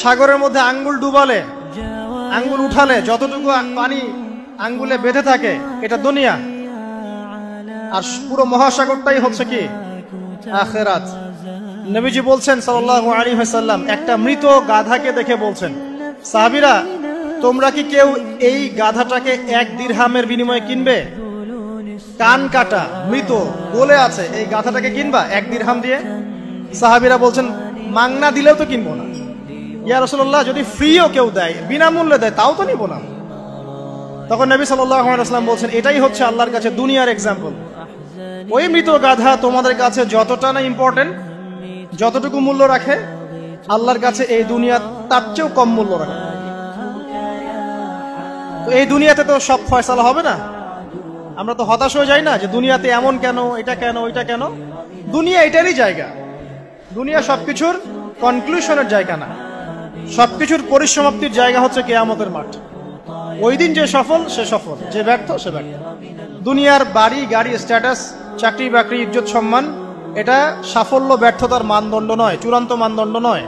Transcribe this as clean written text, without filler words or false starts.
সাগরের মধ্যে আঙ্গুল ডুবালে, আঙ্গুল উঠালে যতটুকু পানি আঙ্গুলে বেঁধে থাকে এটা দুনিয়া, আর পুরো মহাসাগরটাই হচ্ছে কি আখিরাত। নবীজি বলছেন সাল্লাল্লাহু আলাইহি ওয়াসাল্লাম, একটা মৃত গাধাকে দেখে বলছেন, সাহাবীরা তোমরা কি কেউ এই গাধাটাকে 1 দিরহামের বিনিময়ে কিনবে? কান কাটা মৃত বলে আছে, এই গাধাটাকে কিনবা 1 দিরহাম দিয়ে? সাহাবীরা বলছেন মাংনা দিলেও তো কিনবো না। ইয়া রাসূলুল্লাহ, যদি ফ্রিও কেউ দেয়, বিনামূল্যে দেয়, তাও তো নিব না। তখন নবী সাল্লাল্লাহু আলাইহি ওয়াসাল্লাম বলছেন, এটাই হচ্ছে আল্লাহর কাছে দুনিয়ার এক্সাম্পল। ওই মৃত গাধা তোমাদের কাছে যতটা না ইম্পর্টেন্ট, যতটুকু মূল্য রাখে, আল্লাহর কাছে এই দুনিয়া তার চেয়েও কম মূল্য রাখে। তো এই দুনিয়াতে তো সব ফয়সালা হবে না। আমরা তো হতাশ হয়ে যাই না যে দুনিয়াতে এমন কেন, এটা কেন, ওইটা কেন। দুনিয়া এটারই জায়গা। দুনিয়া সবকিছুর কনক্লুশনের জায়গা না, সবকিছুর পরিসমাপ্তির জায়গা হচ্ছে কিয়ামতের মাঠ। ওই দিন যে সফল সে সফল, যে ব্যর্থ সে ব্যর্থ। দুনিয়ার বাড়ি গাড়ি, স্ট্যাটাস, চাকরি বাকরি, ইজ্জত সম্মান, এটা সাফল্য ব্যর্থতার মানদণ্ড নয়, চূড়ান্ত মানদণ্ড নয়।